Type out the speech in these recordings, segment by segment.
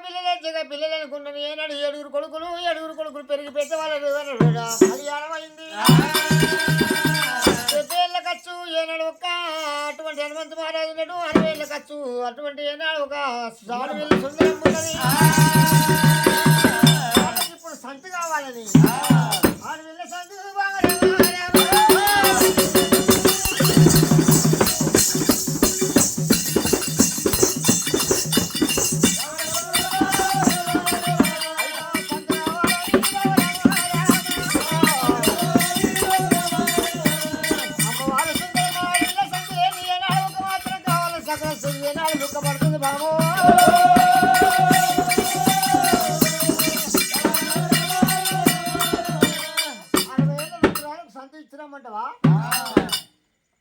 పిల్లలే జగ పిల్లలు అనుకున్నాను ఏనాడు ఏడుగురు కొడుకులు పెరిగి పెట్టేవాళ్ళు కళ్యాణం అయింది ఏళ్ళ ఖర్చు ఏనాడు ఒక అటువంటి హనుమంతు మహారాజు ఉన్నాడు 60 ఏళ్ళ ఖర్చు అటువంటి ఏనాడు ఒక సాడువేళ్ళు సుందరం ఉన్నది ఇప్పుడు సంతు కావాలని 6 వేల సంతు పడుతుంది బాబు సంత ఇచ్చినామంటవా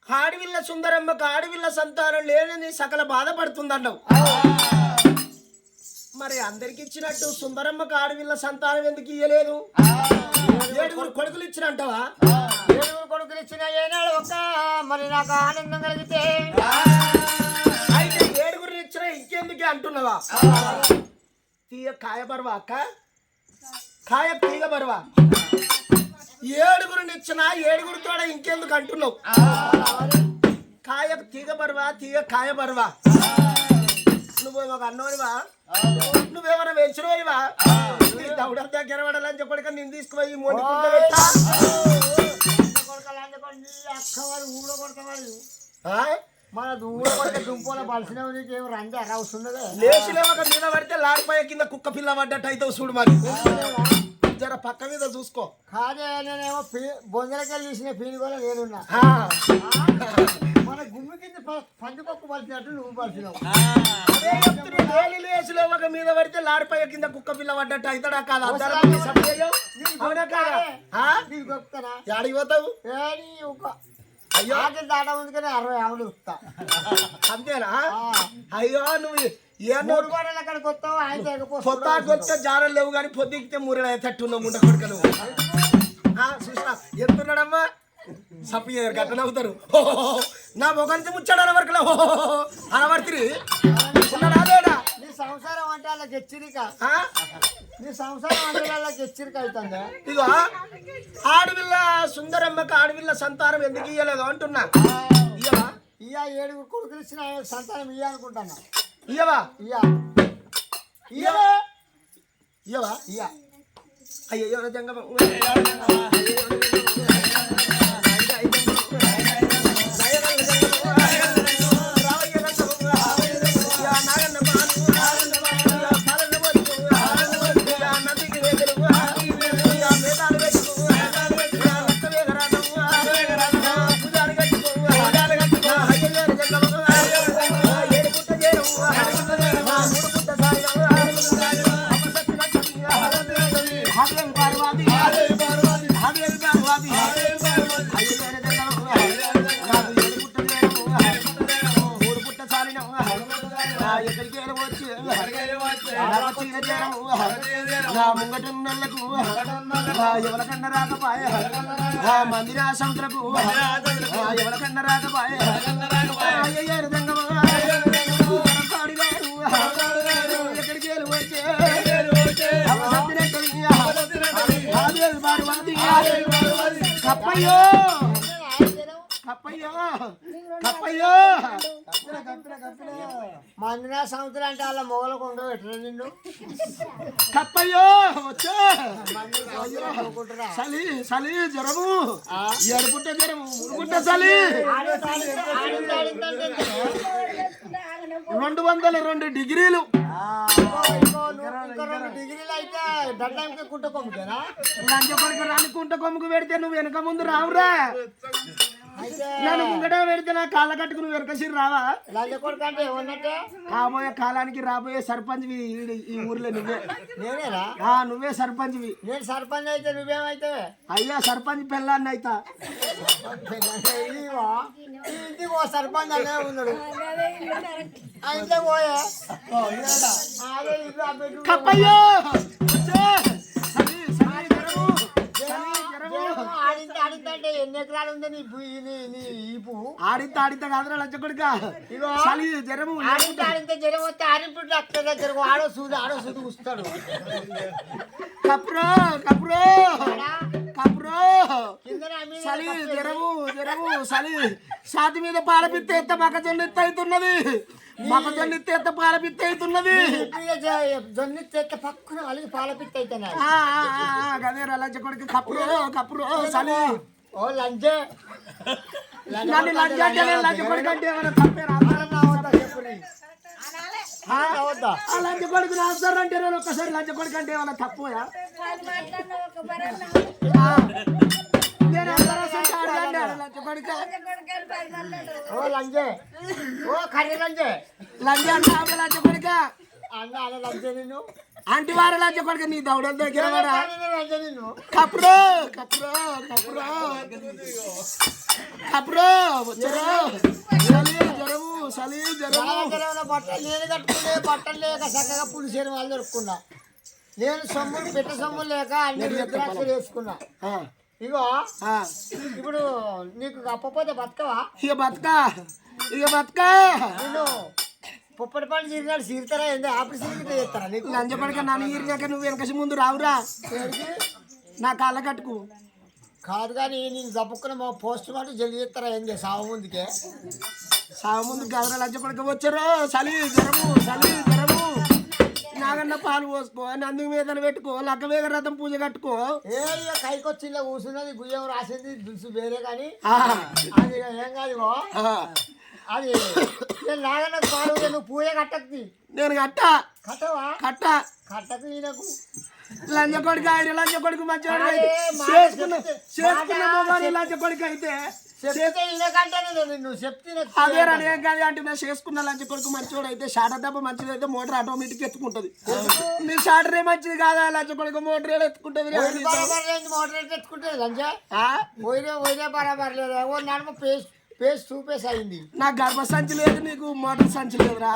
ఆడవిల్ల సుందరమ్మకు ఆడవిల్ల సంతానం లేనని సకల బాధపడుతుందన్నావు మరి అందరికి ఇచ్చినట్టు సుందరమ్మకు ఆడవిల్ల సంతానం ఎందుకు ఇయ్యలేదు 7 కొడుకులు ఇచ్చినంటవా 7 కొడుకులు ఇచ్చిన ఏనాడు ఒక మరి నాకు ఆనందం కలిగితే అయితే 7 ఇచ్చిన ఇంకెందుకే అంటున్నావా తీయ కాయ బరువా అక్క కాయ తీగ బరువా 7 ఇచ్చిన 7 తోడ ఇంకెందుకు అంటున్నావు కాయ తీగ బరువా తీగ కాయ బరువా నువ్వు ఒక అన్నోనివా నువ్వేమైనా పెంచినోనివా దౌడ దగ్గర పడాలని చెప్పడిక నేను తీసుకుపోయి మొండికుంటే పెట్టా అక్కవాడు ఊళ్ళో కొడతావాడు మన ఊళ్ళో కొడితే దుంపలో బలిసిన ఏం రండి వస్తున్నదే లేచిలేవక మీద పడితే లారిపోయే కింద కుక్క పిల్ల పడ్డట్టు అయితే చూడు మరి జర పక్క మీద చూసుకో కాదే నేనేమో బొందలకెళ్ళి తీసిన పీని కూడా నేనున్నా మన గుమ్మి కింద పందిపప్పు పలిచినట్టు నువ్వు పలిచినావు లేచిలేవక మీద పడితే లారిపోయే కింద కుక్క పిల్ల పడ్డట్టు అవుతాడా కాదా నీకు గొప్పనా ఆడిపోతావు అయ్యో దాట ఉంది కానీ 60 ఆవులు ఇస్తా అంతేనా అయ్యో నువ్వు అక్కడికి వస్తావు ఆయన కొత్త జారలు లేవు కానీ పొద్దుకితే మూరెడు అయ్యేటట్టున్నావు ముండ కొడుకలు చూసినా ఎంతున్నాడమ్మా సప్పి గట్ట నవ్వుతారు నా మొగంతి ముచ్చాడు అనవర్కలో అనవర్తి ఉన్నాడా లేడా నీ సంసారం అంటే వాళ్ళకి హెచ్చరిక నీ సంసారం అంటే వాళ్ళకి హెచ్చరిక అవుతుందా ఇగో ఆడవిల్ల సుందరమ్మకి ఆడవిల్ల సంతానం ఎందుకు ఇయ్యలేదు అంటున్నా ఇయ్యవా 7 కొడుకులు ఇచ్చిన సంతానం ఇయ్య అనుకుంటున్నా ఇయ్యవా ఇయ్యవా ఇయ్యవా అయ్యో జంగమ ముంగటున్నకు ఎవరికన్నా రాకపాయ మందిర సంతలకు ఎవరికన్నా రాకపాయ ఎక్కడికి వచ్చే కప్పయ్యో కప్పయ్యో కప్పయ్యో మందిరా సంవత్సరం అంటే వాళ్ళ మొగలకు ఉండబెట్టరా నిన్ను కప్పయ్యో వచ్చే చలి చలి జ్వరము ఎడుపుట్ట జ్వరము మురుగుంట చలి 202 డిగ్రీలు 2 డిగ్రీలు అయితే దడ్డానికి కుంట కొమ్ముకేనా లంచపడికి రాని కుంట కొమ్ముకు పెడితే నువ్వు వెనక ముందు రావురా నన్ను ముంగట పెడితే నా కాళ్ళ కట్టుకుని వెనకసి రావా లంచకొడుకంటే ఏమన్నట్టే కాబోయే కాలానికి రాబోయే సర్పంచ్వి ఈ ఊర్లో నువ్వే నేనేరా నువ్వే సర్పంచ్వి నేను సర్పంచ్ అయితే నువ్వేమైతే అయ్యా సర్పంచ్ పెళ్ళాన్ని అయితా ఇంటికి ఓ సర్పంచ్ అనే ఉన్నాడు అయితే పోయే కప్పయ్యో ఆడింటే ఎన్ని ఎకరాలు ఆడుంది నీ ఈపు ఆడితే కాదురా లంచ కొడుక ఇగో చలి జ్వరము ఆడితే జ్వరం వస్తే ఆరింపుడు డాక్టర్ దగ్గర ఆడో సూది వస్తాడు కప్రో కప్రో కప్రో చలి జ్వరము చలి ఛాతి మీద పాలపిత్త ఎత్త మొక్కజొన్న ఎత్త అవుతున్నది మొక్కజొన్న ఎత్త పాలపిత్త అవుతున్నది జొన్న ఎత్త పక్కన వాళ్ళకి పాలపిత్త అవుతున్నా గదేరా లంచ కొడుకు కప్రో కప్రో చలి ఓ లంచే నన్ను లంచ అంటే లంచ కొడుకు అంటే ఏమైనా తప్పేరా లంచ కొడుకు రాస్తారు అంటే ఒక్కసారి లంచ కొడుకు అంటే ఏమైనా తప్పుయా నేను లంచ కొడుకు ఓ లంచే ఓ కర్రీ లంచే లంచ అంటే లంచ కొడుక అన్న లంచే నిన్ను అంటి వారి లంచ కొడుకు నీ దౌడ దగ్గర లంచే నిన్ను కప్రో కప్రో కప్రో కప్రో చలి జ్వరము బట్టలు నేను కట్టుకునే బట్టలు లేక చక్కగా పులిసేని వాళ్ళు దొరుకున్నా నేను సొమ్ములు పెట్టే సొమ్ములు లేక అన్ని రుద్రాక్షలు వేసుకున్నా ఇగో ఇప్పుడు నీకు అప్పపోతే బతకవా ఇక బతక నేను పొప్పటి పని చీరినాడు చీరుతారా ఏంది ఆపరేషన్ గిట్ట చేస్తారా నీకు లంచపడిక నన్ను ఈరినాక నువ్వు వెనకసి ముందు రావురా నా కాళ్ళ కట్టుకు కాదు కానీ నేను చప్పుకున్న మా పోస్ట్ మార్టం జల్ది చేస్తారా ఏంది సాగు ముందుకే సాగు ముందు గదర లంచపడిక వచ్చారు చలి జ్వరము నాగన్న పాలు పోసుకో నందుకు మీదన పెట్టుకో లక్క మీద రథం పూజ కట్టుకో ఏ కైకొచ్చి ఇలా కూర్చున్నది గుయ్యం రాసింది దులుసు వేరే కానీ అది ఏం కాదు అది నేను నాగన్న పాలు నువ్వు పూజ కట్టకు నేను కట్టవా కట్టకు ఈయనకు లంచ కొడుకు ఆయన లంచ కొడుకు మంచివాడు చేసుకున్న లంచ కొడుకు అయితే అదేరా నేను కాదు అంటే నేను చేసుకున్న లంచ కొడుకు మంచివాడు అయితే షాటర్ దెబ్బ మంచిది అయితే మోటార్ ఆటోమేటిక్ ఎత్తుకుంటది నీ షాటరే మంచిది కాదా లంచ కొడుకు మోటార్ ఎత్తుకుంటది మోటార్ ఎత్తుకుంటుంది లంచా పోయినా బరాబర్ లేదా నడుమ పేస్ట్ చూపేసి అయింది నాకు గర్భ సంచి లేదు నీకు మోటార్ సంచి లేదురా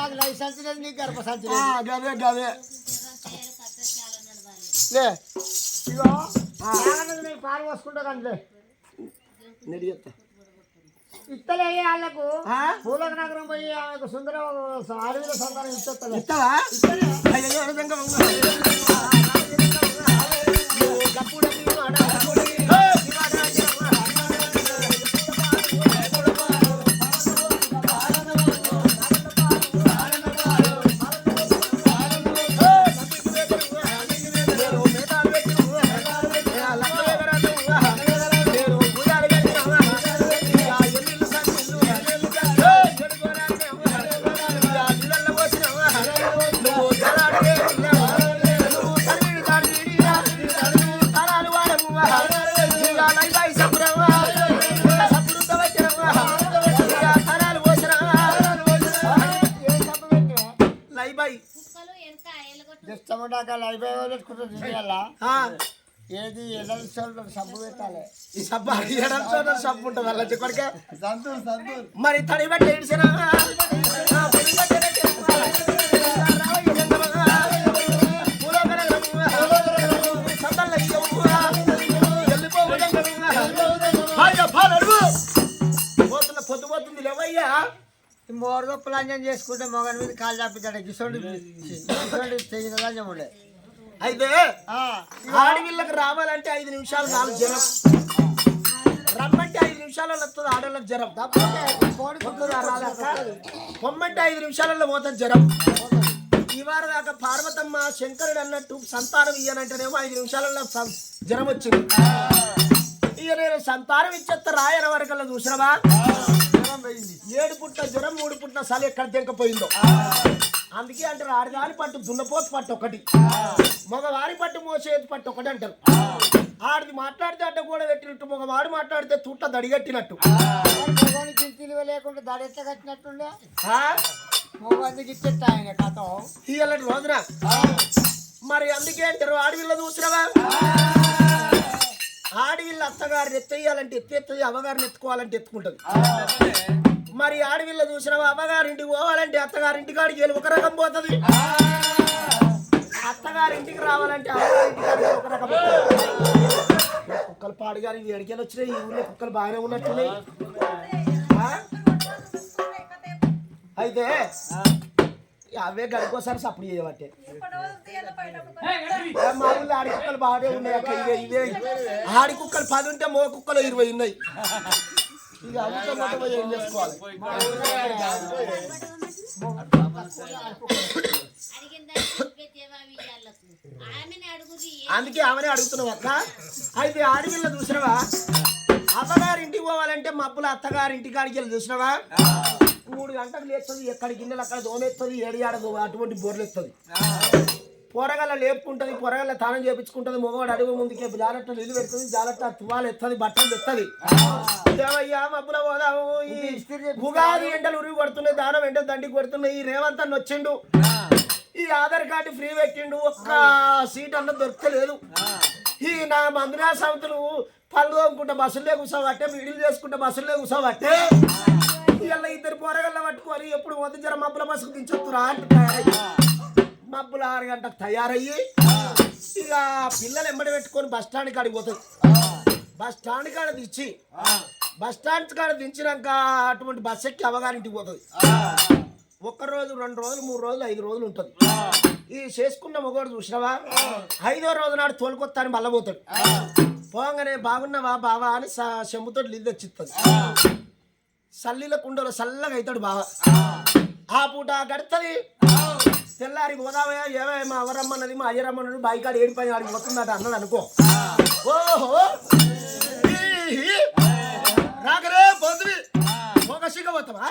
నాకు లైఫ్ సంచి లేదు నీకు గర్భ సంచి గదే లే ఇగో నేను పాలు పోసుకుంటా కంటే ఇత్తలే వాళ్ళకు పూలక నగరం పోయి ఆమెకు సుందర అడవిలో సంతానం ఇచ్చేస్తా ఇస్తావా ఏది ఎడల సబ్బు పెట్టాలి ఈ సబ్బు ఎడల సబ్బు ఉంటుంది అలా చెప్పడిక మరి తడి బట్టి ఏడిసినా పొద్దుపోతుంది లేవయ్యా మోరదొప్పు లంచం చేసుకుంటే మొగని మీద కాలు చాపిస్తాడు గిసోడి తెగిన లంచం ఉండే అయితే ఆడవిళ్ళకి రావాలంటే 5 నిమిషాలు చాలు జ్వరం రమ్మంటే 5 నిమిషాలలో వస్తుంది ఆడవాళ్ళకి జ్వరం పొమ్మంటే 5 నిమిషాలలో పోతుంది జ్వరం ఇవాళ దాకా పార్వతమ్మ శంకరుడు అన్నట్టు సంతానం ఇయ్యనంటేనేమో 5 నిమిషాలలో జ్వరం వచ్చింది ఇక నేను సంతానం ఇచ్చేస్తా రాయన వరకల్లా చూసినవా 7 పుట్ల జ్వరం 3 పుట్ల చలి ఎక్కడ తెంకపోయిందో అందుకే అంటారు ఆడదాని పట్టు దున్నపోతు పట్టు ఒకటి మగవారి పట్టు మోసేది పట్టు ఒకటి అంటారు ఆడిది మాట్లాడితే అడ్డ కూడా పెట్టినట్టు మగవాడు మాట్లాడితే తుట్ట దడిగట్టినట్టు లేకుండా దడి ఎట్లా కట్టినట్టుండే మొగందుకి ఇచ్చేస్తా ఆయన కథ ఇలాంటి రోజున మరి అందుకే అంటారు ఆడవిల్ల చూసినవా ఆడవిల్ల అత్తగారిని ఎత్తేయాలంటే ఎత్తేస్తుంది అమ్మగారిని ఎత్తుకోవాలంటే ఎత్తుకుంటుంది మరి ఆడవిల్ల చూసినవా అమ్మగారింటికి పోవాలంటే అత్తగారింటికి కాడికి వెళ్ళి ఒక రకం పోతుంది అత్తగారింటికి రావాలంటే అమ్మగారింటికి ఒక రకం కుక్కలు పాడుగారు ఇవి ఎడికెళ్ళి వచ్చినాయి ఈ ఊళ్ళో కుక్కలు బాగానే ఉన్నట్టున్నాయి అయితే అవే గడికోసారి సప్పుడు చేయబట్టే మా ఊళ్ళో ఆడి కుక్కలు బాగానే ఉన్నాయి అక్క ఇవే ఆడి కుక్కలు 10 ఉంటే మో కుక్కలు 20 ఉన్నాయి ఇక అందుతో ఏం చేసుకోవాలి అందుకే ఆమెనే అడుగుతున్నావు అక్క అయితే ఆడపిల్ల చూసినవా అత్తగారింటికి పోవాలంటే మబ్బుల అత్తగారింటికి కాడికి వెళ్ళి చూసినవా 3 గంటలకు లేస్తుంది ఎక్కడ గిన్నెలు అక్కడ దోమెత్తది ఏడియాడదు అటువంటి బోర్లు ఎత్తది పొరగల్ల లేపుకుంటది పొరగల్ల తానం చేపించుకుంటది మగవాడు అడుగు ముందుకే జాలట్ట నీళ్ళు పెడుతుంది జాలట్ట తువాలు ఎత్తది బట్టలు తెత్తది దేవయ్యా మబ్బుల పోదాము ఈ ఉగాది ఎండలు ఉరిగి కొడుతున్నాయి దానం ఎండలు దండికి కొడుతున్నాయి ఈ రేవంత్ అన్న వచ్చిండు ఈ ఆధార్ కార్డు ఫ్రీ పెట్టిండు ఒక్క సీట్ అన్న దొరకలేదు ఈ నా మందునా సంతులు పళ్ళు తోముకుంటే బస్సులే కూర్చోబట్టే వీడియోలు చేసుకుంటే బస్సులే కూర్చోబట్టే ఇలా 2 పొరగల్ల పట్టుకొని ఎప్పుడు వద్ద జర మబ్బుల బస్సుకు దించొద్దురా మబ్బులు 6 గంటలకు తయారయ్యి ఇక పిల్లలు ఎంబడి పెట్టుకొని బస్ స్టాండ్ కాడికి పోతుంది బస్ స్టాండ్ కాడ దించి బస్ స్టాండ్ కాడ దించినాక అటువంటి బస్ ఎక్కి అవగారింటికి పోతుంది 1 రోజు 2 రోజులు 3 రోజులు 5 రోజులు ఉంటుంది ఈ చేసుకున్న మగవాడు చూసినావా 5వ రోజు నాడు తోలుకొత్తా అని మళ్ళీ పోతాడు పోగానే బాగున్నావా బావా అని చెంబుతో నీళ్ళు తెచ్చిస్తుంది సల్లీల కుండలో చల్లగా అవుతాడు బావ ఆ పూట గడుతుంది తెల్లారి పోదామయ్యా ఏమే మా అవరమ్మన్నది మా అయ్యరమ్మన్నది బాయికాడు ఏడిపోయి ఆడికి పోతుందట అన్నది అనుకో ఓహో రాకరే పోతుంది పోక సిగ్గపోతావా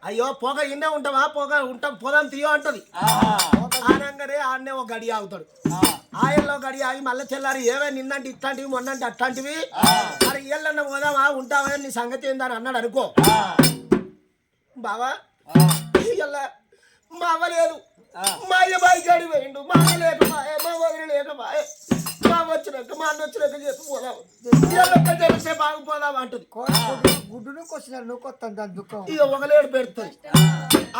అయ్యో పొగ ఇన్నే ఉంటావా పొగ ఉంటాం పోదాం తీయో అంటది ఆనంగానే ఆడనే ఒక గడి ఆగుతాడు ఆయల్లో గడి ఆగి మళ్ళీ తెల్లారి ఏవే నిన్నంటే ఇట్లాంటివి మొన్నంటే అట్లాంటివి మరి ఏళ్ళన్న పోదామా ఉంటావా నీ సంగతి ఏందని అన్నాడు అనుకో బావా మా అవ్వ లేదు మా అయ్య బాయికాడి పోయిండు మా అమ్మ లేకమాయే మా వదిలి లేకమాయే మా వచ్చినాక మా అన్న వచ్చినాక చెప్పి పోదాం తెలిసే బాగుపోదాం అంటుంది గుడ్డును కొచ్చినారు నువ్వు కొత్త దుఃఖం ఇక ఒకలేడు పెడుతుంది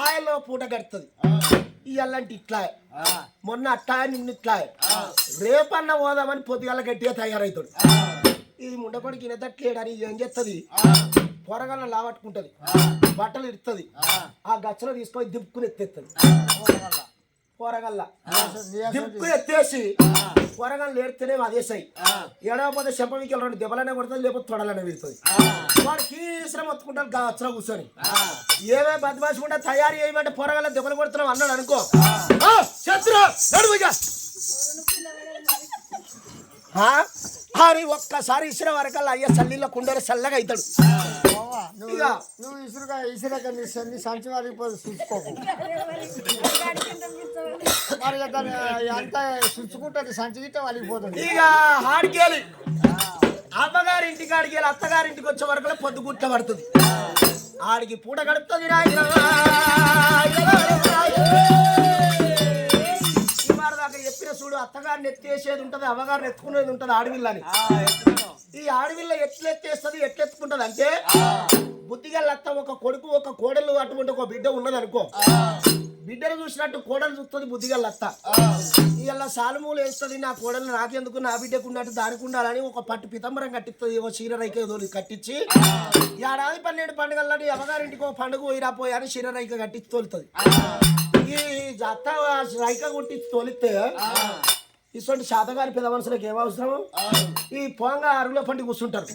ఆయల్లో పూట కడుతుంది ఇలాంటి ఇట్లా మొన్న అట్టా నిన్న ఇట్లా రేపన్న పోదామని పొద్దుగాల గట్టిగా తయారవుతాడు ఇది ముండకొడికి ఇనతట్లేడని ఏం చేస్తుంది పొరగల్ల లావట్టుకుంటది బట్టలు ఇడుతుంది ఆ గచ్చలో తీసుకొని దిప్పుకుని ఎత్తేస్తుంది పొరగల్ల దిప్పుకుని ఎత్తేసి పొరగల్లు ఏడితేనే అదేసాయి ఏడవపోతే చెంపమికి 2 దెబ్బలనే కొడుతుంది లేకపోతే తొడలనే వెళ్తుంది వాడు కీసరం మొత్తుకుంటారు గచ్చలో కూర్చొని ఏమే బద్మాసుకుంటే తయారు చేయమంటే పొరగల్ల దెబ్బలు కొడుతున్నాం అన్నాడు అనుకో అని ఒక్కసారి ఇసిన వరకల్లా అయ్యే చల్లీలో కుండలు చల్లగా అవుతాడు నువ్వు ఇసురక సంచి వారికి చూసుకోకు మరి అంతా చూసుకుంటుంది సంచి గిట్ట వాళ్ళిపోతుంది ఇక ఆడికేలి అమ్మగారింటికి ఆడికేలి అత్తగారింటికి వచ్చే వరకు పొద్దు గుట్ల పడుతుంది ఆడికి పూట గడుపుతుంది దాకా చెప్పిన చూడు అత్తగారిని ఎత్తేసేది ఉంటది అమ్మగారిని ఎత్తుకునేది ఉంటది ఆడవిల్లని ఈ ఆడవిల్ల ఎట్లెత్తేస్తుంది ఎట్లెత్తుకుంటది అంటే బుద్ధిగల అత్త ఒక కొడుకు ఒక కోడలు అటువంటి ఒక బిడ్డ ఉన్నది అనుకో బిడ్డను చూసినట్టు కోడలు చూస్తుంది బుద్ధిగల అత్త ఇలా సాలుమూలు వేస్తుంది నా కోడలు నాకెందుకు నా బిడ్డకు ఉన్నట్టు దానికి ఉండాలని ఒక పట్టు పితంబరం కట్టిస్తుంది ఒక చీరరైక కట్టించి 12 పండుగలని అమ్మగారింటికి ఒక పండుగ పోయిరాపోయి అని చీరరైక కట్టించి తోలుతుంది ఈ అత్త రైక కొట్టించి తోలిస్తే ఇటువంటి శాతగారి పెద్ద మనుషులకు ఏమవసరం ఈ పోంగా అరుగులో పండి కూర్చుంటారు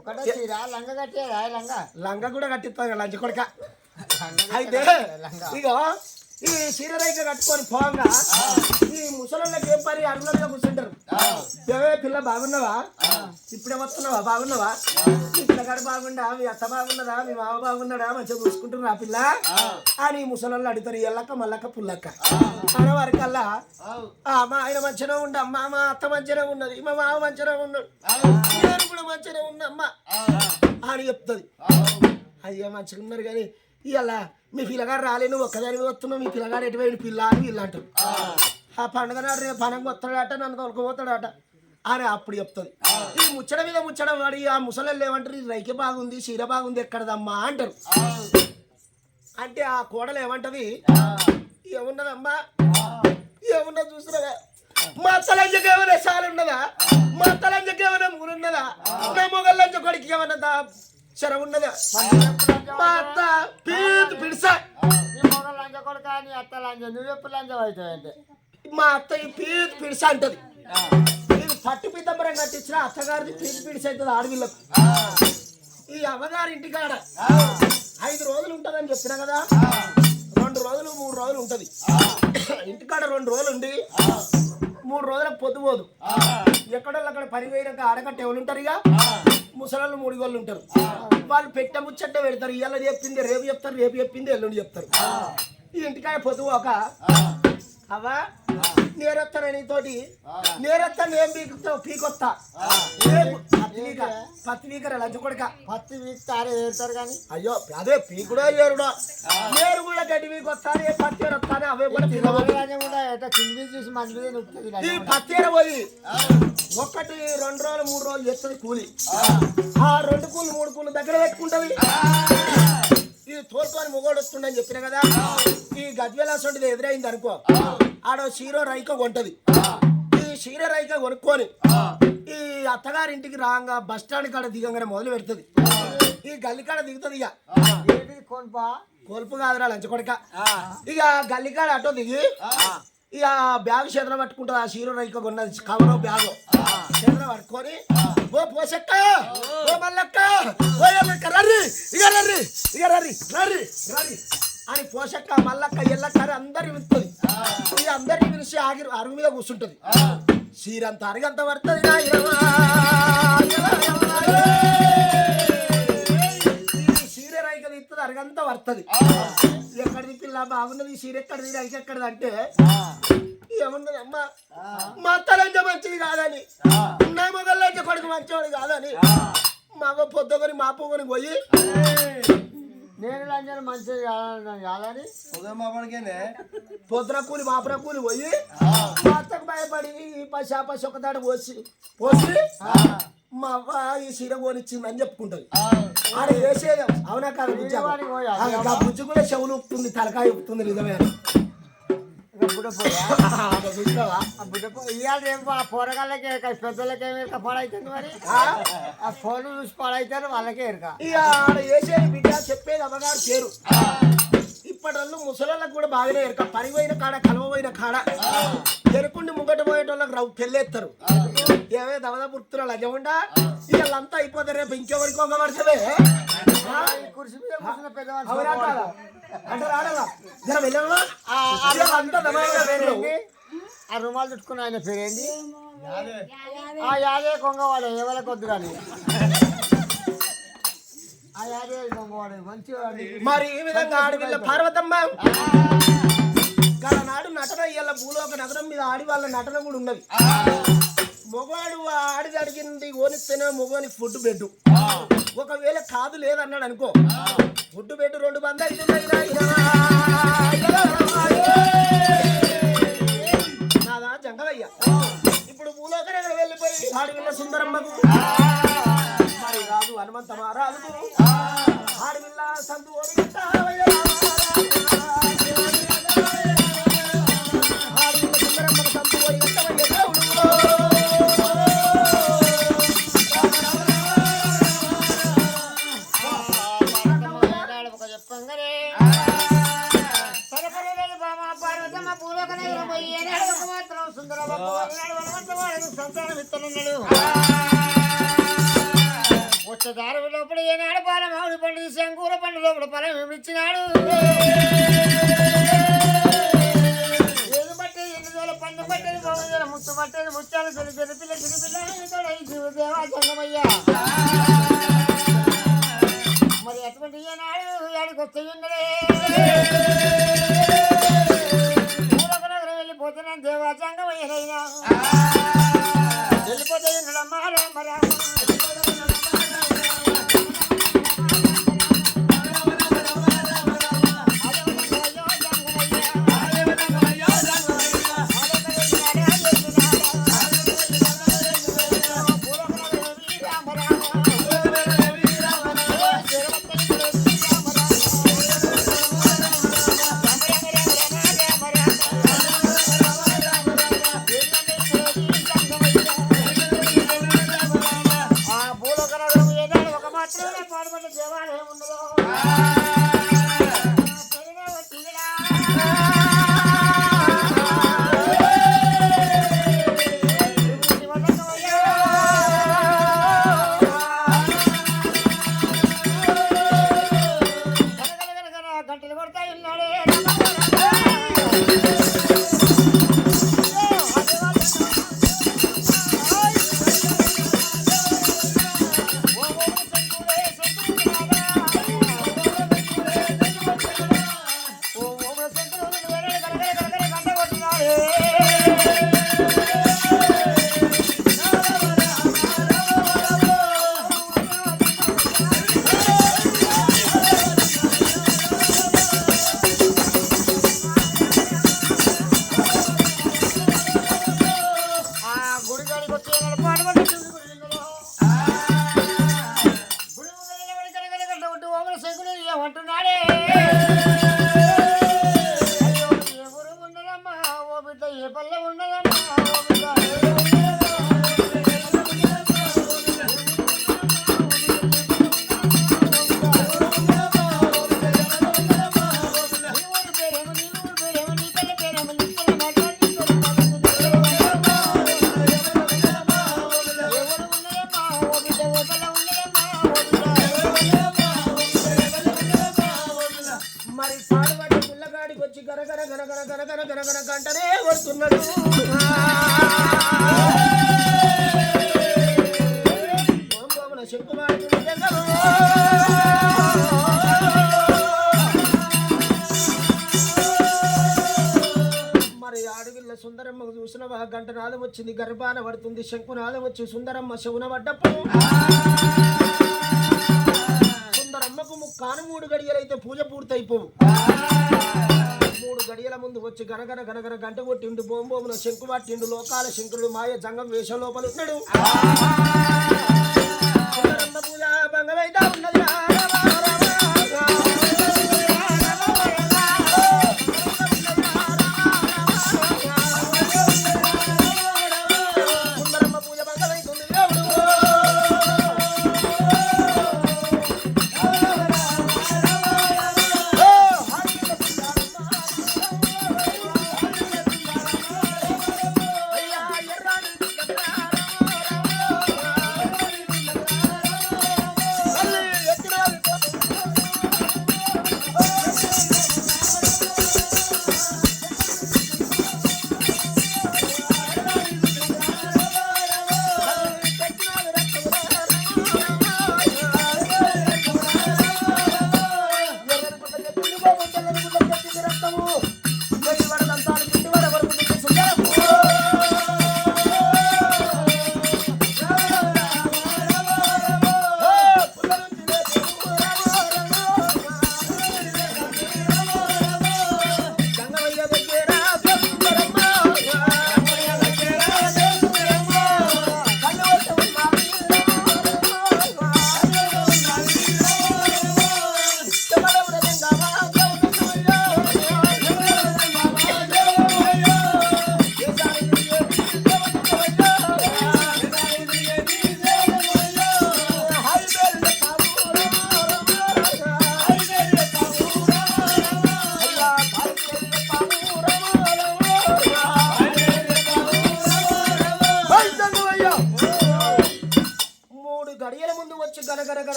ఒకటే లంగ కట్టే లంగ కూడా కట్టిస్తారు లంచ కొడక అయితే ఇక ఈ చీరరైక కట్టుకొని పోగా ఈ ముసలోళ్ళకి ఏం పని అరుగులలో కూర్చుంటారు ఏవే పిల్ల బాగున్నావా ఇప్పుడే వస్తున్నావా బాగున్నావా మీ పిల్లగాడు బాగుండా మీ అత్త బాగున్నదా మీ మామ బాగున్నాడా మంచిగా చూసుకుంటున్నా ఆ పిల్ల అని ముసలోళ్ళు అడుగుతారు ఎల్లక్క మల్లక్క పుల్లక్క అనే వారికల్లా మా ఆయన మంచిగా ఉండమ్మా మా అత్త మంచిగా ఉన్నది మా మామ మంచిగా ఉన్నాడు నేను కూడా మంచిగా ఉన్నమ్మా అని చెప్తుంది అయ్యో మంచిగా ఉన్నారు కానీ ఇవాళ మీ పిల్లగాడు రాలే నువ్వు ఒక్కదాని వస్తున్నావు మీ పిల్లగాడు ఎటువైన పిల్ల అని వీళ్ళు అంటారు ఆ పండుగ నాడు రేపు పనంగా వస్తాడట నన్ను తొలకపోతాడట అని అప్పుడు చెప్తుంది ఈ ముచ్చట మీద ముచ్చట వాడి ఆ ముసలు ఏమంటారు ఈ రైకే బాగుంది చీర బాగుంది ఎక్కడదమ్మా అంటారు అంటే ఆ కోడలు ఏమంటది ఏమున్నదమ్మా ఏమున్నది చూసినా మా అత్తలంజకి ఏమైనా సాలు ఉన్నదా మా అత్తలంజకి ఏమైనా మూలున్నదా నా మొగల్లంజ కొడుకు ఏమైనా చెర ఉన్నదా మా అత్త పిడిసా లంచ కొడుక నీ అత్త లంచ నువ్వు ఎప్పుడు లంచం అవుతావంటే మా అత్త ఈ పిడిసా అంటది ఇది పట్టు పితంబరం కట్టించిన అత్తగారిది పిడిసి అవుతుంది ఆడవిళ్ళకు ఈ అమ్మగారి ఇంటికాడ 5 రోజులు ఉంటుందని చెప్పినా కదా 2 రోజులు 3 రోజులు ఉంటది ఇంటికాడ 2 రోజులు ఉండి 3 రోజులకు పొద్దుపోదు ఎక్కడో అక్కడ పని పోయినాక ఆడకట్ట ఎవరు ఉంటారు ఇక ముసలాళ్ళు 3 గోళ్ళు ఉంటారు వాళ్ళు పెట్ట ముచ్చట్టే పెడతారు ఇవాళ చెప్పింది రేపు చెప్తారు రేపు చెప్పింది ఎల్లుండి చెప్తారు ఈ ఇంటికాడ పొద్దుపోక అవా నేరొత్తాను నీతోటి నేరొత్తాను ఏం పీకొత్తా పత్తి వీకరా లంచ కొడక పత్తి వీక్తారే ఏరుతారు కానీ అయ్యో అదే పీకుడో ఏరుడో ఏరు కూడా గడ్డి వీకొత్తాను పత్తి ఏరు వస్తాను అవే కూడా కూడా కింది చూసి మంచి మీద నొప్పుతుంది ఈ పత్తి ఏర పోయి 1 2 రోజులు 3 రోజులు చేస్తుంది కూలి ఆ 2 కూలు 3 కూలు దగ్గర పెట్టుకుంటది ఇది తోలుకొని మొగోడు వస్తుండని చెప్పిన కదా ఈ గద్వేలాసంటిది ఎదురైంది అనుకో ఆడో చీరో రైక కొంటది ఈ చీర రైక కొనుక్కొని ఈ అత్తగారింటికి రాగా బస్ స్టాండ్ కాడ దిగంగానే మొదలు పెడుతుంది ఈ గల్లికాడ దిగుతుంది ఇక కొలుపు కాదురా లంచ కొడక ఇక గల్లికాడ అటో దిగి ఇక బ్యాగ్ చేతిలో పట్టుకుంటుంది ఆ చీర రైక కొన్నది కవరో బ్యాగు చేతిలో పట్టుకొని ఓ పోసక్క ఓ మల్లక్క ఓ ఎల్లక్క రర్రి ఇక రర్రి ఇక రర్రి రర్రి రర్రి అని పోషక్క మల్లక్క ఎల్లక్క అందరు విలుస్తుంది ఇక అందరిని పిలిచి అరుగు మీద కూర్చుంటది చీరంత అరగంత పడుతుంది చీర రైక తిప్పుతుంది అరగంత పడుతుంది ఎక్కడిది పిల్ల బాగున్నది ఈ చీర ఎక్కడిది రైక ఎక్కడిది అంటే ఏమున్నది అమ్మ మా అత్తలంజ మంచిది కాదని నా మొగల్లంజ కొడుకు మంచివాడు కాదని మగ పొద్దుకొని మా పొగని పోయి నేను లంచం మంచిది కాదని పొద్దున కూలి మాపున కూలి పోయి మా అత్తకు భయపడి పసి ఒక దాడి పోసి మా అవ్వ ఈ చీర కొనిచ్చిందని చెప్పుకుంటది ఆడ వేసేది అవునా కాదు బుజ్జి కూడా చెవులు ఉప్పుతుంది తలకాయ ఉప్పుతుంది నిజమే ఇవాళ రేపు ఆ పోరగాళ్ళకి పెద్దలకి ఏమి పాడైతుంది మరి ఆ ఫోన్ చూసి పాడైతారు వాళ్ళకే ఎరక ఇక ఆడ వేసేది బిడ్డ చెప్పేది అమ్మగారు పేరు ఇప్పటి ముసలాళ్ళకు కూడా బాగానే ఎరక పరిపోయిన కాడ కలవపోయిన కాడ ఎరుకుండి ముంగట పోయేటోళ్ళకి పెళ్ళేస్తారు ఏమే దవద పుడుతున్నారు అజెండా వీళ్ళంతా అయిపోతారు రేపు ఇంకెవరికి ఒక పడుతుంది కుర్చీ మీద కూర్చున్న పెద్దవాళ్ళు అంటే రాడలా జర వెళ్ళాలా ఆ రుమాలు చుట్టుకుని ఆయన పేరేంటి ఆ యాదే కొంగవాడు ఎవరికి వద్దు కానీ ఆ యాదే కొంగవాడు మంచివాడు మరి ఈ విధంగా ఆడపిల్ల పార్వతమ్మ నాడు నటన ఇవాళ భూలోక నగరం మీద ఆడి వాళ్ళ నటన కూడా ఉన్నది మొగవాడు ఆడిది అడిగింది ఓనిస్తేనే మొగోని ఫుడ్ బెడ్డు ఒకవేళ కాదు లేదన్నాడు అనుకో ఫుడ్ బెడ్డు 2 మంది అవుతున్నాయి నాదా జంగవయ్య ఇప్పుడు భూలోక నగరం వెళ్ళిపోయి ఆడిపిల్ల సుందరమ్మకు మరి రాదు హనుమంత మహారాజు ఆడిపిల్ల సంతు వచ్చేదారు లోపల ఏనాడు పాల మామిడి పండు శంకూర పండు లోపల పొలం ఇచ్చినాడు ఏది పట్టేది 8 రోజుల పండు పట్టేది 9 రోజుల ముత్తు పట్టేది ముత్యాలు చిరుపిల్ల దేవా జంగమయ్య మరి అటువంటి ఏనాడు ఆడికి వస్తే నగరం వెళ్ళిపోతున్నాను దేవా జంగమయ్యనైనా వెళ్ళిపోతే మరి గంటనే వస్తున్నాడు మరి ఆడవిల్ల సుందరమ్మకు చూసినవా గంట నాదం వచ్చింది గర్భాన పడుతుంది శంకునాదం వచ్చి సుందరమ్మ శవున పడ్డప్పుడు సుందరమ్మకు ముక్కాను 3 గడియలైతే పూజ పూర్తయిపోవు 3 గడియల ముందు వచ్చి గనగన గంట కొట్టిండు బోంబోమున శంకు పట్టిండు లోకాల శంకుడు మాయ జంగం వేషం లోపల ఉన్నాడు సుందరమ్మ పూజ భంగమైతే ఉన్నది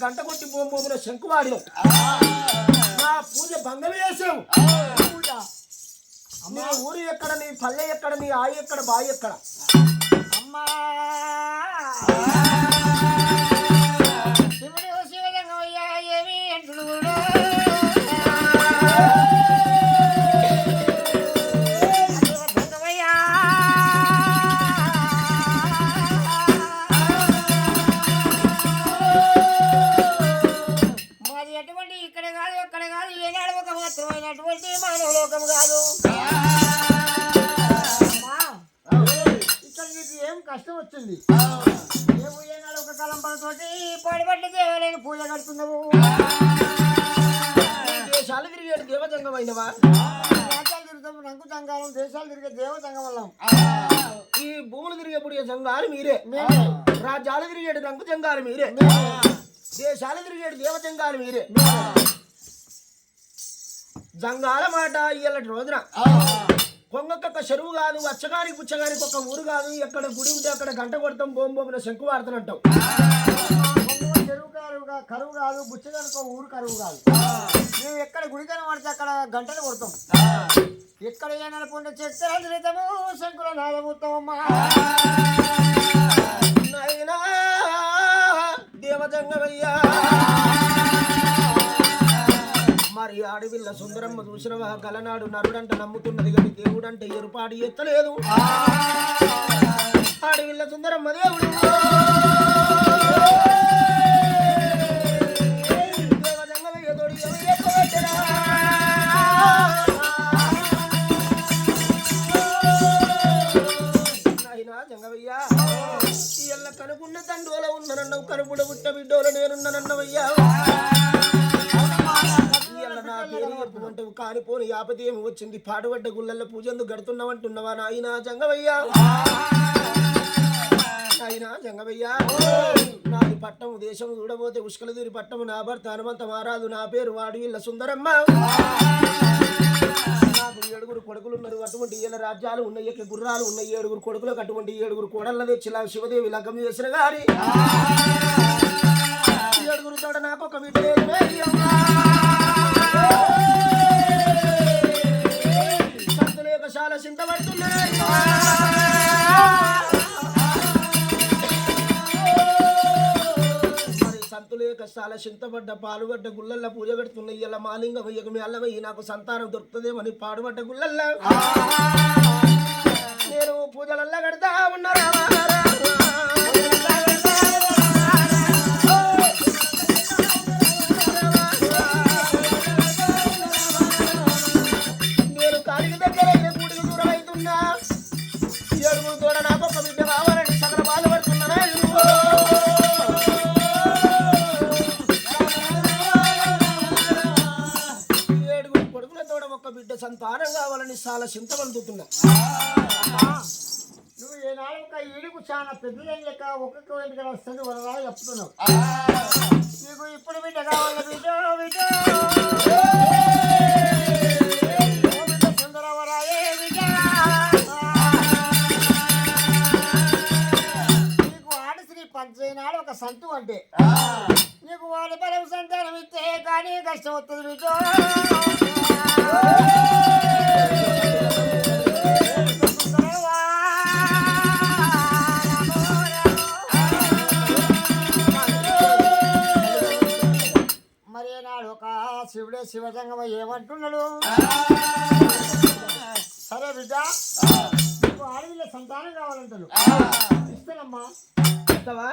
గంట కొట్టి బొమ్మల శంకువాడిలో నా పూజ భంగం చేసావు నీ ఊరు ఎక్కడ నీ పల్లె ఎక్కడ నీ ఆయి ఎక్కడ బాయి ఎక్కడ అమ్మా శివుడు శివలింగమయ్యా ఏమి అంటుడు మానవలోకం కాదు ఇక్కడ నీకు ఏం కష్టం వచ్చింది ఏమో ఏనాడు ఒక కలంపలతోటి పడిపడ్డ దేవాలయం పూజ కడుతున్నావు దేశాలు తిరిగే దేవజంగమైనవా దేశాలు తిరుగుతాము రంగు జంగాలం దేశాలు తిరిగే దేవజంగం వల్ల ఈ భూములు తిరిగేప్పుడు జంగాలు మీరే రాజ్యాలు తిరిగేడు రంగు జంగాలు మీరే దేశాలు తిరిగేడు దేవజంగాలు మీరే జంగాల మాట ఇయ్యాలటి రోజున కొంగొక్క చెరువు కాదు వచ్చగాని పుచ్చగానికి ఒక ఊరు కాదు ఎక్కడ గుడి ఉంటే అక్కడ గంట కొడతాం బొమ్మన శంకు వాడుతున్నట్టాం చెరువు కరువు కాదు బుచ్చగానికి ఒక ఊరు కరువు కాదు మేము ఎక్కడ గుడి కనబడితే అక్కడ గంటలు కొడతాం ఎక్కడ ఏనాడు పొండే చెత్తలు తిరుగుతాము శంకుల నాదముతామమ్మా దేవజంగమయ్యా మరి ఆడవిల్ల సుందరమ్మ చూసినవా గలనాడు నరుడంట నమ్ముతున్నది కానీ దేవుడంటే ఎరుపాడి ఎత్తలేదు ఆడవిల్ల సుందరమ్మ దేవుడు దేవజంగమయ్య తోడి నాయనా జంగమయ్యా ఎల్ల కనుకున్న తండ్రుల ఉన్ననన్నవు కనుపుడ పుట్ట బిడ్డోల నేనున్ననన్నవయ్యా కానిపోని ఆపద ఏమి వచ్చింది పాడుబడ్డ గుళ్ళల్లో పూజందు గడుతున్నావంటున్నావా నాయనా జంగమయ్యా నాయనా జంగమయ్యా నాది పట్టము దేశం చూడబోతే ఉష్కలదూరి పట్టము నా భర్త హనుమంత మహారాజు నా పేరు వాడివిల్ల సుందరమ్మ నాకు 7 కొడుకులున్నారు అటువంటి 7 రాజ్యాలు ఉన్నాయి గుర్రాలు ఉన్నాయి 7 కొడుకులకు అటువంటి 7 కోడళ్ళ తెచ్చిలా శివదేవి లగ్గం చేసిన గారి 7 తోట నాకు ఒక బిడ్డ లేదు లేకశాల చింతపడుతున్నాయి మరి సంతులే కష్టాల చింతపడ్డ పాలుగడ్డ గుళ్ళల్లో పూజ పెడుతున్నాయి ఇలా మాలింగ వెయ్యకు మీ అల్లవయ్యి నాకు సంతానం దొరుకుతుందేమని పాడుబడ్డ గుళ్ళల్లో నేను పూజలల్లా కడతా ఉన్నారా నేను కాడికి దగ్గర గుడికి దూరం అవుతున్నా ఏడుగురు తోడ నాకు ఒక బిడ్డ కావాలని సగల బాధపడుతున్నారా ఏడుగురు కొడుకుల తోడ ఒక బిడ్డ సంతానం కావాలని చాలా చింతపడుతున్నా నువ్వు ఏనాడు ఒక ఈడుకు చాలా పెద్దదేం లెక్క ఒక్కొక్క వెంటనే వస్తుంది వరదా చెప్తున్నావు నీకు ఇప్పుడు బిడ్డ కావాలి బిడ్డ బిడ్డ సుందరవరాయే బిడ్డ నీకు ఆడశ్రీ పంచైనాడు ఒక సంతు అంటే నీకు వాడి బలం సంతానం ఇస్తే కానీ కష్టం వస్తుంది బిడ్డ ఒక శివుడే శివజంగమ ఏమంటున్నాడు సరే బిడ్డ నీకు ఆడవిల్ల సంతానం కావాలంటాడు ఇస్తానమ్మా ఇస్తావా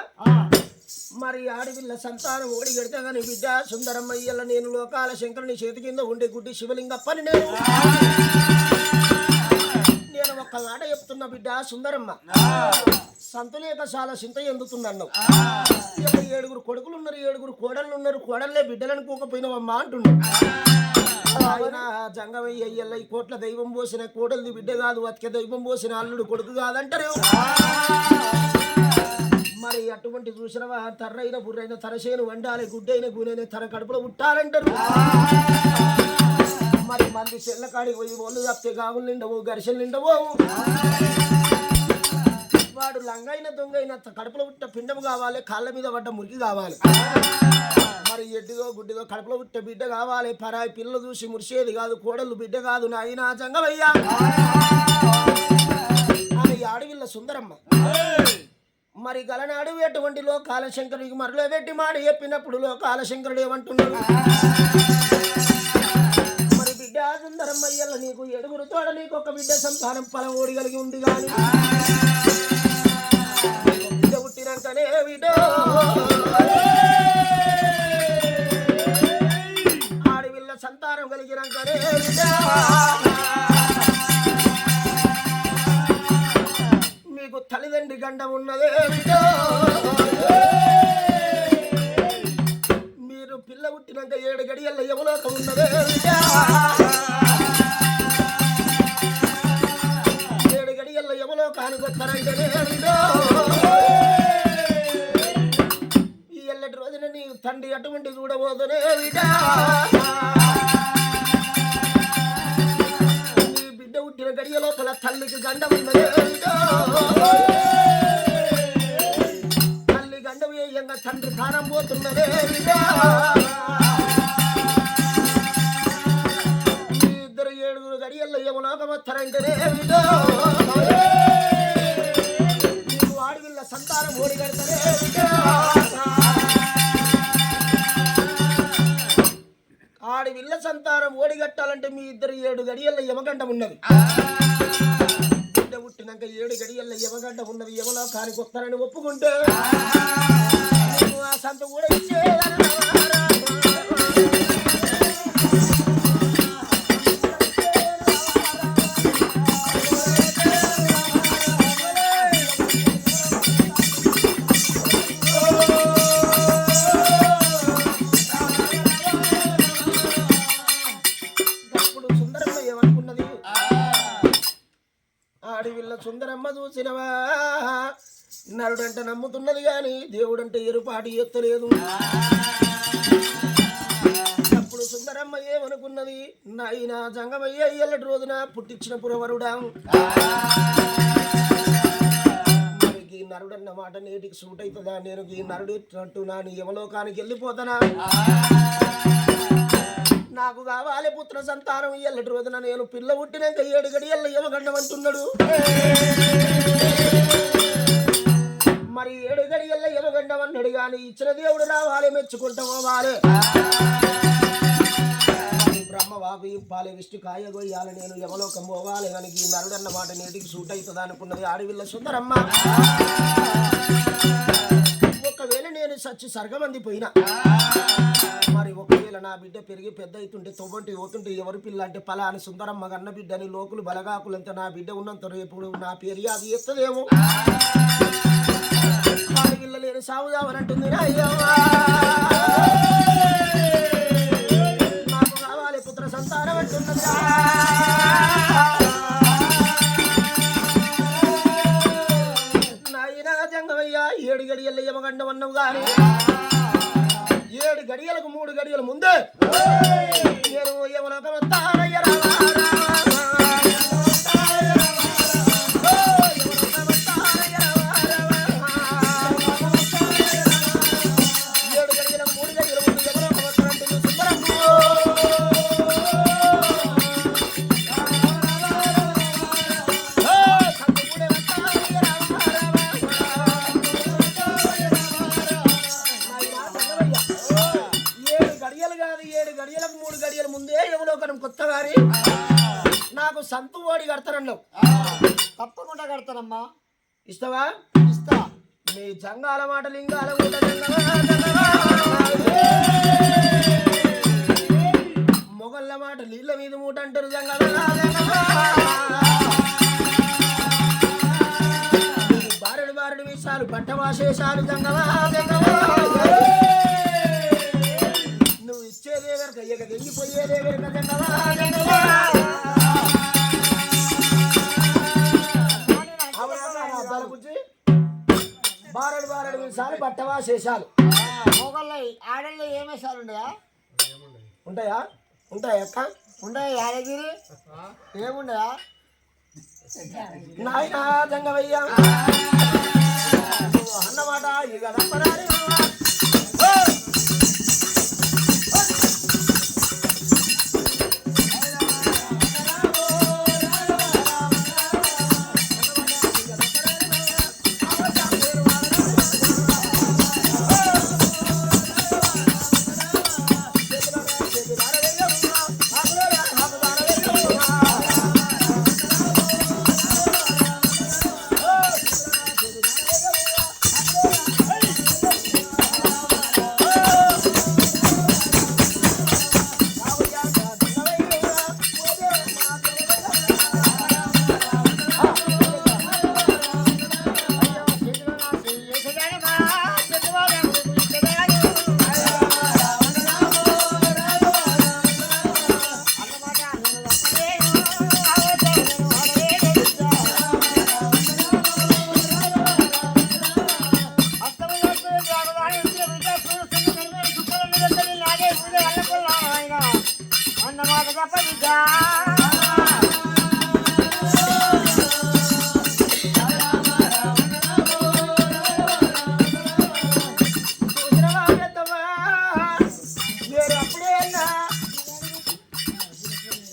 మరి ఆడవిల్ల సంతానం ఓడి గడితే కానీ బిడ్డ సుందరమ్మ ఇయ్యాల నేను లోకాల శంకరుని చేతి కింద ఉండే గుడ్డి శివలింగప్పని నేను ఒక్క మాట చెప్తున్నా బిడ్డ సుందరమ్మ సంతులేక చాలా చింత ఎందుతున్నావు ఏడుగురు కొడుకులు ఉన్నారు ఏడుగురు కోడళ్ళు ఉన్నారు కోడళ్ళే బిడ్డలను కూకపోయినావమ్మా అంటున్నాడు ఆయన జంగమయ్య అయ్యల్ల ఈ కోట్ల దైవం పోసిన కోడలిది బిడ్డ కాదు అతికే దైవం పోసిన అల్లుడు కొడుకు కాదంటారు మరి అటువంటి చూసినవా తర్రైన బుర్రైన తరసేను వండాలి గుడ్డైన గునైన తన కడుపులో పుట్టాలంటారు మరి మంది చెల్లకాడికి పోయి ఒళ్ళు తప్పితే గాగులు నిండవు గరిసెలు నిండవు వాడు లంగైన దొంగైన కడుపులో పుట్ట పిండం కావాలి కాళ్ళ మీద పడ్డ మురికి కావాలి మరి ఎడ్డిదో గుడ్డిదో కడుపులో పుట్ట బిడ్డ కావాలి పరాయి పిల్లలు చూసి మురిసేది కాదు కోడళ్ళు బిడ్డ కాదు నాయన జంగమయ్యా అని ఆడవిల్ల సుందరమ్మ మరి గలనాడు ఎటువంటి లోకాల శంకరుడికి మరలో పెట్టి మాట చెప్పినప్పుడు లోకాల శంకరుడు ఏమంటున్నాడు మరి బిడ్డ సుందరమ్మయ్యల్ల నీకు ఏడుగురు తోడ నీకు ఒక బిడ్డ సంతానం ఫలం ఓడి కలిగి ఉంది కానీ బిడ్డ పుట్టినాకనే బిడ్డో ఆడవిల్ల సంతానం కలిగినాకనే బిడ్డ మీకు తల్లిదండ్రి గండం ఉన్నదే బిడ్డో మీరు పిల్ల పుట్టినాక 7 గడియల్ల యమలోకం ఉన్నదే బిడ్డ 7 గడియల్ల యమలోకానికి వస్తారంటేనే బిడ్డో ఈ ఎల్లటి రోజున నీ తండ్రి అటువంటి చూడబోతునే బిడ్డ నీ బిడ్డ పుట్టిన గడియ లోపల తల్లికి గండం ఉన్నదే బిడ్డో తల్లి గండం వేయంగా తండ్రి ప్రాణం పోతున్నదే బిడ్డ మీ ఇద్దరు 7 గడియల్లో యమలోకం వస్తారంటేనే బిడ్డో నీకు ఆడవిల్ల సంతానం ఓడి కడతానే బిడ్డ ఆడవిల్ల సంతానం ఓడిగట్టాలంటే మీ ఇద్దరు 7 గడియల్ల యమగండం ఉన్నది బిడ్డ పుట్టినాక 7 గడియల్ల యమగండం ఉన్నది యమలోకానికి వస్తారని ఒప్పుకుంటే ఆ సంత కూడా ఇచ్చేదన్నా సుందరమ్మ చూసినవా నరుడంటే నమ్ముతున్నది గాని దేవుడంటే ఎరుపాటి ఎత్తలేదు అప్పుడు సుందరమ్మ ఏమనుకున్నది నాయన జంగమయ్య ఎల్లటి రోజున పుట్టించిన పురవరుడా ఈ నరుడన్న మాట నేటికి సూట్ అవుతుందా నేను ఈ నరుడు ఎట్టినట్టు నా యమలోకానికి వెళ్ళిపోతానా నాకు కావాలి పుత్ర సంతానం ఎల్లటి రోజున నేను పిల్ల పుట్టినాక 7 గడియల్లో యమగండమంటున్నాడు మరి 7 గడియల్లో యమగండమన్నాడు కానీ ఇచ్చిన దేవుడు రావాలి మెచ్చుకుంటామో వారే బ్రహ్మవాకు ఇప్పాలి విష్ణు కాయ గొయ్యాలి నేను యమలోకం పోవాలి కానీ ఈ నరుడన్న మాట నేటికి సూట్ అవుతుంది అనుకున్నది ఆడవిల్ల సుందరమ్మ ఒకవేళ నేను సచ్చి సర్గమంది పోయినా మరి ఒకవేళ నా బిడ్డ పెరిగి పెద్ద అవుతుంటే తొవ్వంటి పోతుంటే ఎవరి పిల్ల అంటే పలాని సుందరమ్మ గన్న బిడ్డని లోకులు బలగాకులంతా నా బిడ్డ ఉన్నంత రేపు నా పేరు అది ఎత్తదేమో పిల్ల లేని సాగుదామనంటుంది నాకు కావాలి పుత్ర సంతానం అంటున్నది నాయనా జంగమయ్యా 7 గడియల్లో యమగండమన్నావు కానీ 7 గడియలకు 3 గడియల ముందే నేను యమలోకం వస్తానయ్య సంతు ఓడి కడతారన్నావు తప్పకుండా కడతానమ్మా ఇస్తావా ఇస్తా నీ జంగాల మాట లింగాల మొగళ్ళ మాట నీళ్ళ మీద మూట అంటారు జంగాల బారెడు విషయాలు పట్టవాశేషాలు జంగవా నువ్వు ఇచ్చేదే వెనక ఇక తెంగిపోయేదే వెనక జంగవా బారెడు విషయాలు పట్టవాశేషాలు మొగల్లో ఆడల్లో ఏమేసాలు ఉంటాయా అక్క ఉండయా యాదగిరి ఏముండయా నాయనా జంగవయ్య అన్నమాట ఇక తప్పరాని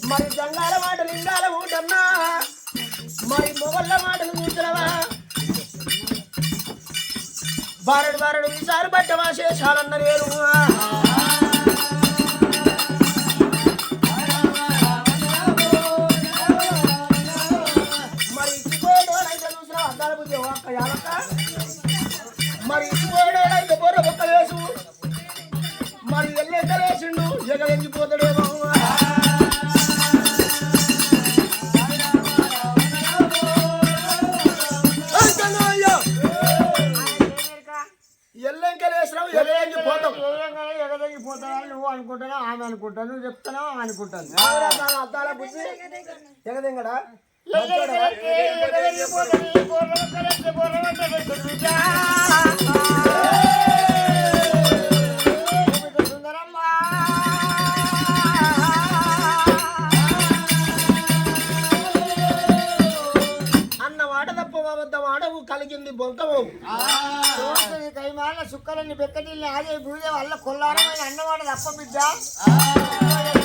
మరి జంగాల మాటలు ఇంగాల ఊటన్నా మరి మొగళ్ళ మాటలు కూర్చున్నవా బారెడు ఈసారి పట్టవా శేషాలన్న నేను మరి ఇచ్చిపోయేటోడైతే చూసినా అద్దాల బుద్ధి ఒక్క యాలక్క మరి ఇచ్చిపోయేటోడైతే బొర్ర ఒక్క వేసు మరి ఎల్లెక్కలేసిండు ఎగలెంగిపోతాడేమో ఎగదగిపోతానని నువ్వు అనుకుంటాను ఆమె అనుకుంటాను నువ్వు చెప్తాను ఆమె అనుకుంటాను అద్దాల బుద్ధి ఎగదింగడా కలిగింది బొంకము కైమాల సుక్కలన్నీ బెక్కటిల్ని ఆదే బూదే వల్ల కొల్లారమైన అన్నమాట తప్ప బిడ్డ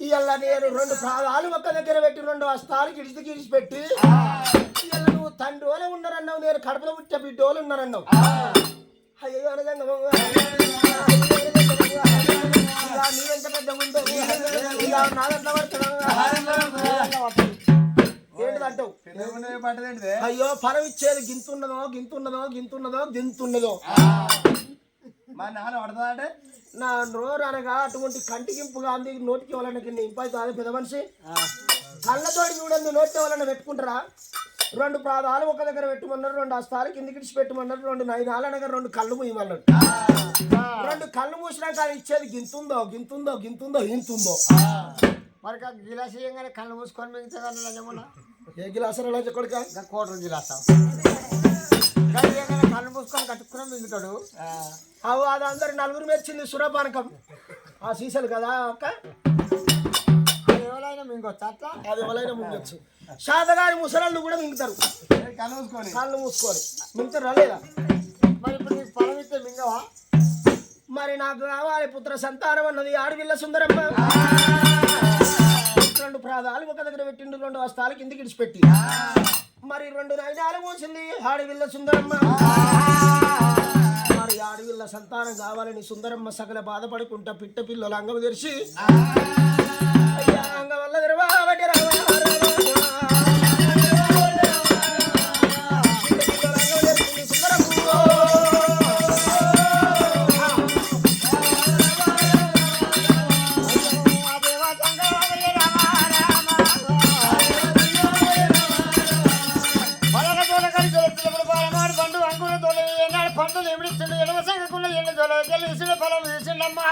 ఇవాళ నేను 2 ప్రాణాలు ఒక్క దగ్గర పెట్టి 2 వస్తాలు గిడిచి పెట్టి ఇవాళ నువ్వు తండ్రి ఉన్నారన్నావు, నేను కడుపులో పుట్టిన బిడ్డోలు ఉన్నారన్నావు. అయ్యో నీవెంత పెద్ద ఉందో నాదంతా ఏంటిదంటావు? అయ్యో ఫలం ఇచ్చేది గింతున్నదో గింతున్నదో గింతున్నదో గింతున్నదో మా నాన్న పడతా అంటే నా నోరు అనగా అటువంటి కంటికింపు గాంధీ నోటికి ఇవ్వాలన్న కింద ఇంపాయి కాదు పెద్ద మనిషి. కళ్ళతోటి చూడండి నోటి వాళ్ళని పెట్టుకుంటారా? 2 ప్రాదాలు ఒక దగ్గర పెట్టుమన్నారు, 2 హస్తాలు కిందికి ఇడిచి పెట్టమన్నారు, 2 నైనాలు అనగా 2 కళ్ళు మూయమన్నాడు. 2 కళ్ళు మూసినాక అది ఇచ్చేది గింతుందో గింతుందో గింతుందో గింతుందో. మరి గిలాస్ ఇయ్యంగానే కళ్ళు మూసుకొని మిగతా ఏ గిలాసరా కొడుక కోటర్ గిలాస కళ్ళు మూసుకొని కట్టుకున్నా మిగుతాడు. అవు అది అందరు 4 మెచ్చింది సురపానకం. ఆ సీసలు కదా అక్క, ఎవరైనా మింగొచ్చు అట్లా. అది ఎవరైనా మింగొచ్చు. శాతగారి ముసలాళ్ళు కూడా మింగుతారు కళ్ళు మూసుకొని. కాళ్ళు మూసుకొని మింగుతారు రాలేదా? మరి ఇప్పుడు నీకు పొలం ఇస్తే మింగవా? మరి నాకు కావాలి పుత్ర సంతానం అన్నది ఆడవిల్ల సుందరమ్మ. 2 ప్రాదాలు ఒక దగ్గర పెట్టిండు, 2 వస్తాలు కిందికి ఇడిచిపెట్టి మరి 2 నైనాలు మూసింది ఆడవిల్ల సుందరమ్మ. మరి ఆడవిల్ల సంతానం కావాలని సుందరమ్మ సకల బాధపడుకుంటా పిట్ట పిల్లలు అంగం తెరిచి అయ్యా అంగం వల్ల తెరవాబట్టి పండులు ఎమిడిస్తుండే ఎడవ సంగకుండా ఎండ జొల తెలిసిన ఫలం చూసిండమ్మా.